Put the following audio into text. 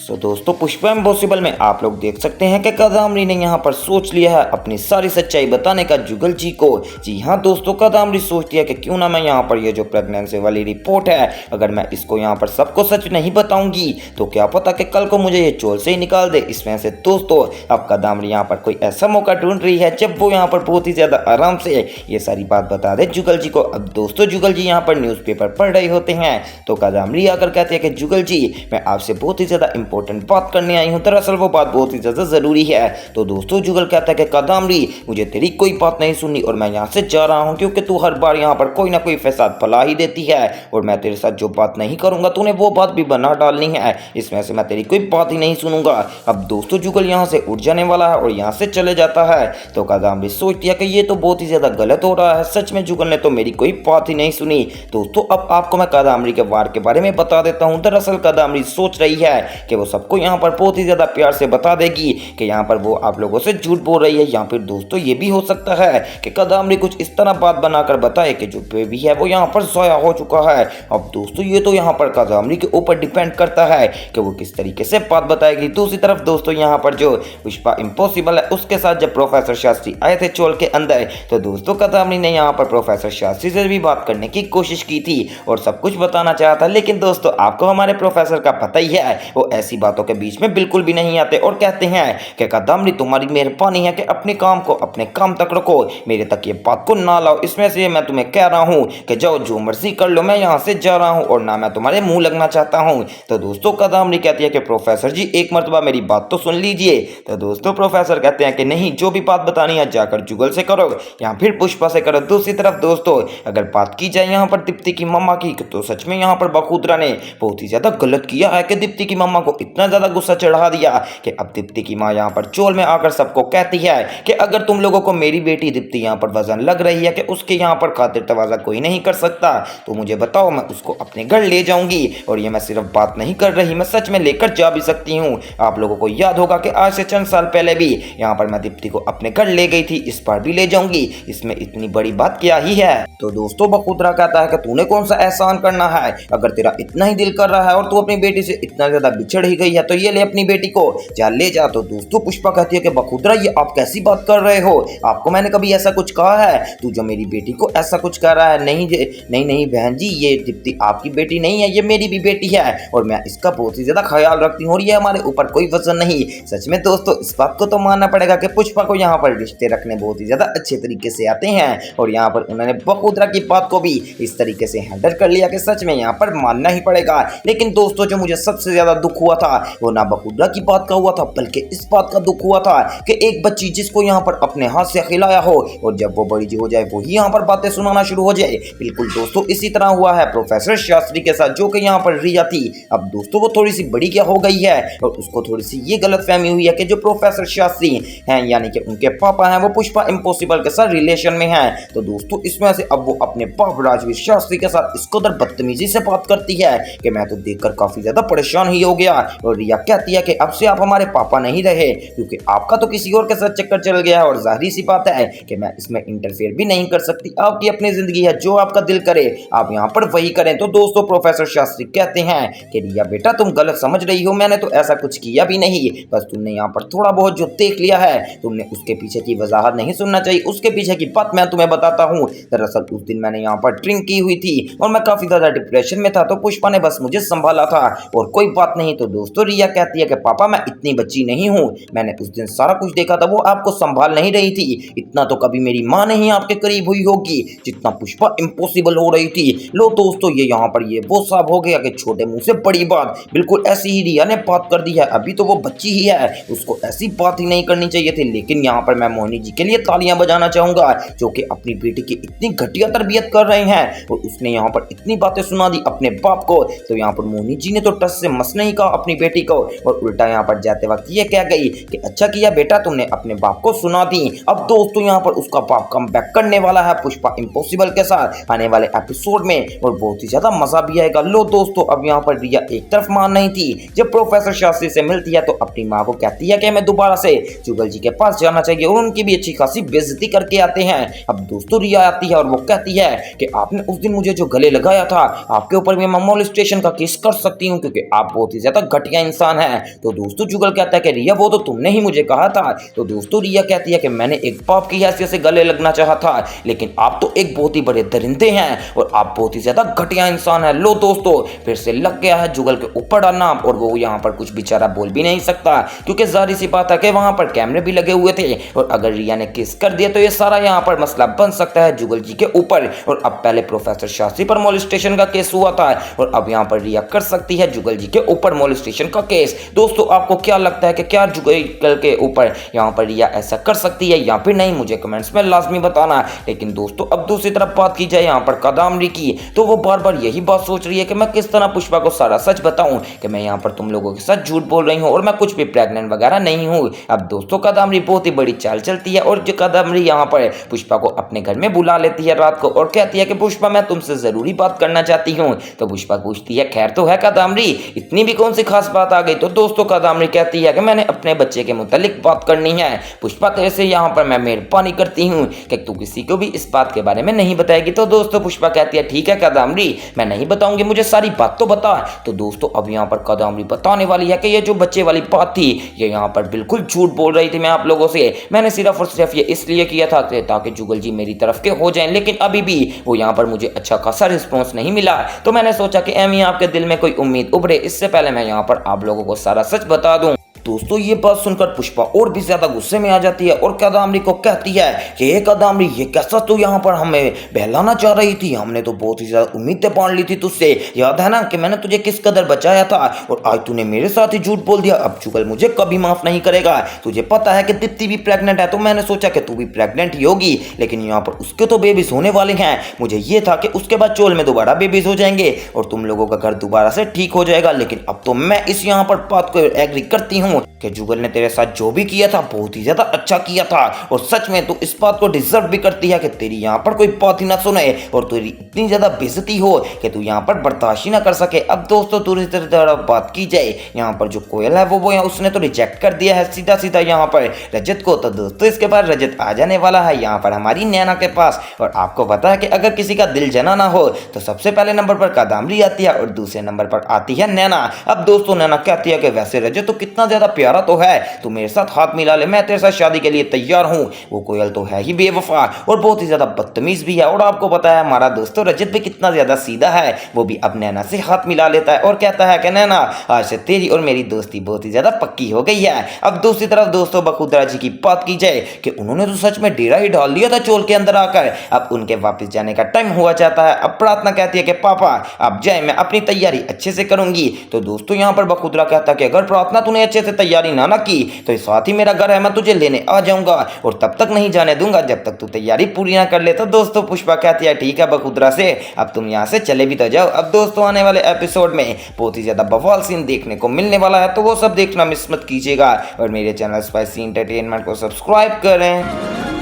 दोस्तों पुष्पा इम्पॉसिबल में आप लोग देख सकते हैं कि कादम्बरी ने यहाँ पर सोच लिया है अपनी सारी सच्चाई बताने का जुगल जी को। जी हाँ दोस्तों, कादम्बरी सोचती है कि क्यों ना मैं यहाँ पर ये जो प्रेगनेंसी वाली रिपोर्ट है, अगर मैं इसको यहाँ पर सबको सच नहीं बताऊंगी तो क्या पता कि कल को मुझे ये चोल से ही निकाल दे। इसमें से दोस्तों अब कादम्बरी यहाँ पर कोई ऐसा मौका ढूंढ रही है जब वो यहाँ पर बहुत ही ज्यादा आराम से ये सारी बात बता दे जुगल जी को। अब दोस्तों जुगल जी यहाँ पर न्यूज़पेपर पढ़ रहे होते हैं तो कादम्बरी आकर कहते हैं कि जुगल जी मैं आपसे बहुत ही ज्यादा इंपॉर्टेंट बात करने आई हूँ, दरअसल वो बात बहुत ही ज्यादा जरूरी है। तो दोस्तों जुगल कहता है कि कादम्बरी मुझे तेरी कोई बात नहीं सुननी और मैं यहाँ से जा रहा हूँ क्योंकि तू हर बार यहाँ पर कोई ना कोई फसाद फैला ही देती है और मैं तेरे साथ जो बात नहीं करूंगा तूने वो बात भी बना डालनी है, इसमें से मैं तेरी कोई बात ही नहीं सुनूंगा। अब दोस्तों जुगल यहाँ से उठ जाने वाला है और यहाँ से चले जाता है तो कादम्बरी सोचती है कि ये तो बहुत ही ज्यादा गलत हो रहा है, सच में जुगल ने तो मेरी कोई बात ही नहीं सुनी। दोस्तों अब आपको मैं कादम्बरी के वार के बारे में बता देता हूँ। दरअसल कादम्बरी सोच रही है कि वो सबको यहाँ पर बहुत ही ज्यादा प्यार से बता देगी कि यहाँ पर वो आप लोगों से झूठ बोल रही है, या फिर दोस्तों ये भी हो सकता है कि कादम्बरी कुछ इस तरह बात बनाकर बताए कि जो बेबी है वो यहाँ पर ज़ाया हो चुका है। अब दोस्तों ये तो यहाँ पर कादम्बरी के ऊपर डिपेंड करता है कि वो किस तरीके से बात बताएगी। दूसरी तरफ दोस्तों यहाँ पर जो पुष्पा इम्पॉसिबल है उसके साथ जब प्रोफेसर शास्त्री आए थे चोल के अंदर तो दोस्तों कादम्बरी ने यहाँ पर प्रोफेसर शास्त्री से भी बात करने की कोशिश की थी और सब कुछ बताना चाहा था, लेकिन दोस्तों आपको हमारे प्रोफेसर का पता ही है वो ऐसी बातों के बीच में बिल्कुल भी नहीं आते और कहते हैं कि कादम्बरी तुम्हारी मेहरबानी है कि अपने काम को अपने काम तक रखो, मेरे तक ये बात को ना लाओ। इसमें से मैं तुम्हें कह रहा हूँ कि जाओ जो मर्जी कर लो, मैं यहाँ से जा रहा हूँ और ना मैं तुम्हारे मुंह लगना चाहता हूँ। तो दोस्तों कादम्बरी कहती है कि प्रोफेसर जी एक मरतबा मेरी बात तो सुन लीजिए। तो दोस्तों प्रोफेसर कहते हैं कि नहीं, जो भी बात बतानी है जाकर जुगल से करो या फिर पुष्पा से करो। दूसरी तरफ दोस्तों अगर बात की जाए यहाँ पर दीप्ति की मम्मा की तो सच में यहाँ पर बखूदरा ने बहुत ही ज्यादा गलत किया है कि दीप्ति की मम्मा को इतना ज्यादा गुस्सा चढ़ा दिया कि अब दीप्ति की माँ यहाँ पर चोल में आकर सबको कहती है कि अगर तुम लोगों को मेरी बेटी दीप्ति यहाँ पर वजन लग रही है कि उसके यहाँ पर खातिर तवाज़ा कोई नहीं कर सकता तो मुझे बताओ, मैं उसको अपने घर ले जाऊंगी। और ये मैं सिर्फ बात नहीं कर रही, मैं सच में लेकर जा भी सकती हूँ। आप लोगों को याद होगा कि आज से चंद साल पहले भी यहाँ पर मैं दीप्ति को अपने घर ले गई थी, इस बार भी ले जाऊंगी, इसमें इतनी बड़ी बात क्या ही है। तो दोस्तों बखूदरा कहता है कि तूने कौन सा एहसान करना है, अगर तेरा इतना ही दिल कर रहा है और तू अपनी बेटी से इतना ज्यादा बिछड़ ही गई है तो ये ले अपनी बेटी को जा ले जा। तो दोस्तों पुष्पा कहती है कि बखूदरा ये आप कैसी बात कर रहे हो, आपको मैंने कभी ऐसा कुछ कहा है, तू जो मेरी बेटी को ऐसा कुछ कह रहा है। नहीं नहीं नहीं बहन जी, ये दीप्ति आपकी बेटी नहीं है, ये मेरी भी बेटी है और मैं इसका बहुत ही ज्यादा ख्याल रखती हूँ और ये हमारे ऊपर कोई वजन नहीं। सच में दोस्तों इस बात को तो मानना पड़ेगा कि पुष्पा को यहाँ पर रिश्ते रखने बहुत ही ज्यादा अच्छे तरीके से आते हैं और यहाँ पर उन्होंने बखूदरा की बात को भी इस तरीके से हैंडल कर लिया कि सच में यहाँ पर मानना ही पड़ेगा। लेकिन दोस्तों जो मुझे सबसे ज्यादा दुख हुआ था वो ना बखूदरा की बात का हुआ था बल्कि इस बात का दुख हुआ था कि एक बच्ची जिसको यहाँ पर अपने हाथ से खिलाया हो और जब वो बड़ी हो जाए वही यहाँ पर बातें सुनाना शुरू हो जाए। बिल्कुल दोस्तों इसी तरह हुआ है प्रोफेसर शास्त्री के साथ जो कि यहाँ पर रिया थी। अब दोस्तों वो थोड़ी सी बड़ी क्या हो गई है और उसको थोड़ी सी ये गलतफहमी हुई है कि जो प्रोफेसर शास्त्री हैं यानी कि उनके पापा हैं वो पुष्पा इम्पॉसिबल के साथ रिलेशन में हैं। तो दोस्तों इसमें से अब वो अपने बाप राजवीर शास्त्री के साथ इस कदर बदतमीजी से बात करती है कि मैं तो देखकर काफी ज्यादा परेशान ही हो गया। और रिया कहती है कि अब से आप हमारे पापा नहीं रहे क्योंकि आपका तो किसी और के साथ चक्कर चल गया है और जाहिर सी बात है कि मैं इसमें इंटरफेयर भी नहीं कर सकती, आपकी अपनी जिंदगी है, जो आपका दिल करे आप यहाँ पर वही करें। तो दोस्तों प्रोफेसर शास्त्री कहते हैं कि रिया बेटा तुम गलत समझ रही हो, मैंने तो ऐसा कुछ किया भी नहीं, बस तुमने यहाँ पर थोड़ा बहुत जो देख लिया है तुमने उसके पीछे की वजाहत नहीं सुनना चाहिए, उसके पीछे की बात मैं तुम्हें बताता हूँ। दरअसल उस दिन मैंने यहाँ पर ड्रिंक की हुई थी और मैं काफी ज्यादा डिप्रेशन में था तो पुष्पा ने बस मुझे संभाला था और कोई बात नहीं। तो दोस्तों रिया कहती है कि पापा मैं इतनी बच्ची नहीं हूँ, मैंने उस दिन सारा कुछ देखा था, वो आपको संभाल नहीं रही थी, इतना तो कभी मेरी माँ नहीं आपके करीब हुई होगी जितना पुष्पा इम्पॉसिबल हो रही थी। लो दोस्तों ये यहाँ पर ये वो साफ हो गया कि छोटे मुंह से बड़ी बात, बिल्कुल ऐसी ही रिया ने बात कर दी है, अभी तो वो बच्ची ही है, उसको ऐसी बात ही नहीं करनी चाहिए थी। लेकिन यहाँ पर मैं मोहिनी जी के लिए तालियां बजाना चाहूंगा जो कि अपनी बेटी की इतनी घटिया तरबियत कर रहे हैं और उसने यहाँ पर इतनी बातें सुना दी अपने बाप को। तो यहाँ पर मोहिनी जी ने तो टस से मस नहीं कहा अपनी बेटी को और उल्टा यहाँ पर जाते वक्त ये कह गई कि अच्छा किया बेटा तुमने अपने बाप को सुना दी। अब दोस्तों यहाँ पर उसका बाप कम बैक करने वाला है पुष्पा इम्पॉसिबल के साथ आने वाले एपिसोड में और बहुत ही ज्यादा मजा भी आएगा। लो दोस्तों अब यहाँ पर रिया एक तरफ मान नहीं थी, जब प्रोफेसर शास्त्री से मिलती है तो अपनी माँ को कहती है कि हमें दोबारा से जुगल जी के पास जाना चाहिए और उनकी भी अच्छी खासी बेइज्जती करके आते हैं। अब दोस्तों रिया आती है और वो कहती है कि आपने उस दिन मुझे जो गले लगाया था आपके ऊपर मैं मोलेस्टेशन का केस कर सकती हूँ क्योंकि आप बहुत ही ज्यादा घटिया इंसान है। तो दोस्तों जुगल कहता है कि रिया वो तो तुमने ही मुझे कहा था। तो दोस्तों रिया कहती है कि मैंने एक बाप की हैसियत से गले लगना चाहा था, लेकिन आप तो एक बहुत ही बड़े दरिंदे हैं और आप बहुत ही ज्यादा घटिया इंसान है। लो दोस्तों फिर से लग गया है जुगल के ऊपर नाम, और वो यहाँ पर कुछ बेचारा बोल भी नहीं सकता क्योंकि जाहिर सी बात है कि वहां पर कैमरे भी लगे हुए थे, और अगर रिया ने किस कर दिया तो ये सारा यहाँ पर मसला बन सकता है जुगल जी के ऊपर। और अब पहले प्रोफेसर शास्त्री पर मोलेस्टेशन का केस हुआ था, और अब यहाँ पर रिया कर सकती है जुगल जी के ऊपर मोलेस्टेशन का केस। दोस्तों आपको क्या लगता है कि क्या जुगल के ऊपर यहाँ पर रिया ऐसा कर सकती है या फिर नहीं, मुझे कमेंट्स में लाजमी बताना। लेकिन दोस्तों अब दूसरी तरफ बात की जाए यहाँ पर कादम्बरी की, तो वो बार बार यही बात सोच रही है कि मैं किस तरह पुष्पा को सारा सच बताऊं कि मैं यहाँ पर तुम लोगों के साथ झूठ बोल रही हूँ और मैं कुछ भी प्रेग्नेंट वगैरह नहीं हूँ। अब दोस्तों कादम्बरी बहुत ही बड़ी चाल चलती है, और जो कादम्बरी यहाँ पर पुष्पा को अपने घर में बुला लेती है रात को और कहती है कि पुष्पा मैं तुमसे जरूरी बात करना चाहती हूँ। तो पुष्पा पूछती है खैर तो है कादम्बरी, इतनी भी कौन सी खास बात आ गई। तो दोस्तों कादम्बरी कहती है कि मैंने अपने बच्चे के मुतालिक बात करनी है। पुष्पा तेरे से यहाँ पर मैं मेहरबानी करती हूँ कि तू किसी को भी इस बात के बारे में नहीं बताएगी। तो दोस्तों पुष्पा कहती है ठीक है कादम्बरी मैं नहीं बताऊंगी, मुझे सारी बात तो बता। तो दोस्तों अब यहाँ पर कादम्बरी बताने वाली है कि ये जो बच्चे वाली बात थी ये यहाँ पर बिल्कुल झूठ बोल रही थी मैं आप लोगों से, मैंने सिर्फ और सिर्फ ये इसलिए किया था ताकि जुगल जी मेरी तरफ के हो जाएं, लेकिन अभी भी वो यहाँ पर मुझे अच्छा खासा रिस्पॉन्स नहीं मिला। तो मैंने सोचा कि एमी आपके दिल में कोई उम्मीद उभरे इससे पहले मैं यहाँ पर आप लोगों को सारा सच बता दूं। दोस्तों ये बात सुनकर पुष्पा और भी ज्यादा गुस्से में आ जाती है और कादम्बरी को कहती है कि ये कादम्बरी ये कैसा तू यहाँ पर हमें बहलाना चाह रही थी, हमने तो बहुत ही ज्यादा उम्मीदें बांध ली थी तुझसे, याद है ना कि मैंने तुझे किस कदर बचाया था और आज तूने मेरे साथ ही झूठ बोल दिया। अब जुगल मुझे कभी माफ नहीं करेगा। तुझे पता है कि दीप्ति भी प्रेग्नेंट है, तो मैंने सोचा कि तू भी प्रेग्नेंट ही होगी, लेकिन यहाँ पर उसके तो बेबीज होने वाले हैं। मुझे ये था कि उसके बाद चोल में दोबारा बेबीज हो जाएंगे और तुम लोगों का घर दोबारा से ठीक हो जाएगा, लेकिन अब तो मैं इस यहाँ पर बात को एग्री करती हूँ कि जुगल ने तेरे साथ जो भी किया था बहुत ही ज्यादा अच्छा किया था, और सच में तू इस बात को डिजर्व भी करती है कि तेरी यहाँ पर कोई बात ही ना सुने और तेरी इतनी ज्यादा बेइज्जती हो कि तू यहाँ पर बर्दाश्त ही ना कर सके। अब दोस्तों दूसरी तरफ बात की जाए यहाँ पर जो कोयल है वो उसने तो रिजेक्ट कर दिया है सीधा सीधा यहाँ पर रजत को। तो दोस्तों इसके बाद रजत आ जाने वाला है यहाँ पर हमारी नैना के पास, और आपको पता है कि अगर किसी का दिल जना ना हो तो सबसे पहले नंबर पर कादम्बरी आती है और दूसरे नंबर पर आती है नैना। अब दोस्तों नैना कहती है कि वैसे रजत तो कितना ज्यादा प्यारा तो है, तू मेरे साथ हाथ मिला ले, मैं तेरे साथ शादी के लिए तैयार हूँ। वो कोयल तो है ही बेवफा और बहुत ही ज्यादा बदतमीज भी है, और आपको पता है हमारा दोस्तों रजत भी कितना ज्यादा सीधा है, वो भी अब नैना से हाथ मिला लेता है और कहता है कि नैना आज से तेरी और मेरी दोस्ती बहुत ही ज्यादा पक्की हो गई है। अब दूसरी तरफ दोस्तों बखुदरा जी की बात की जाए कि उन्होंने तो सच में डेरा ही डाल दिया था चोल के अंदर आकर, अब उनके वापस जाने का टाइम हुआ जाता है। अब प्रार्थना कहती है कि पापा आप जाए, मैं अपनी तैयारी अच्छे से करूंगी। तो दोस्तों यहाँ पर बखुदरा कहता है कि अगर प्रार्थना तूने अच्छे से तैयारी ना की तो साथ ही मेरा घर है, मैं तुझे लेने आ जाऊंगा और तब तक नहीं जाने दूंगा जब तक तू तैयारी पूरी ना कर ले। तो दोस्तों पुष्पा कहती है ठीक है बखुदरा से, अब तुम यहाँ से चले भी तो जाओ। अब दोस्तों आने वाले एपिसोड में बहुत ही ज्यादा बवाल सीन देखने को मिलने वाला है, तो वो सब देखना मिस मत कीजिएगा और मेरे चैनल स्पाइसी एंटरटेनमेंट को सब्सक्राइब करें।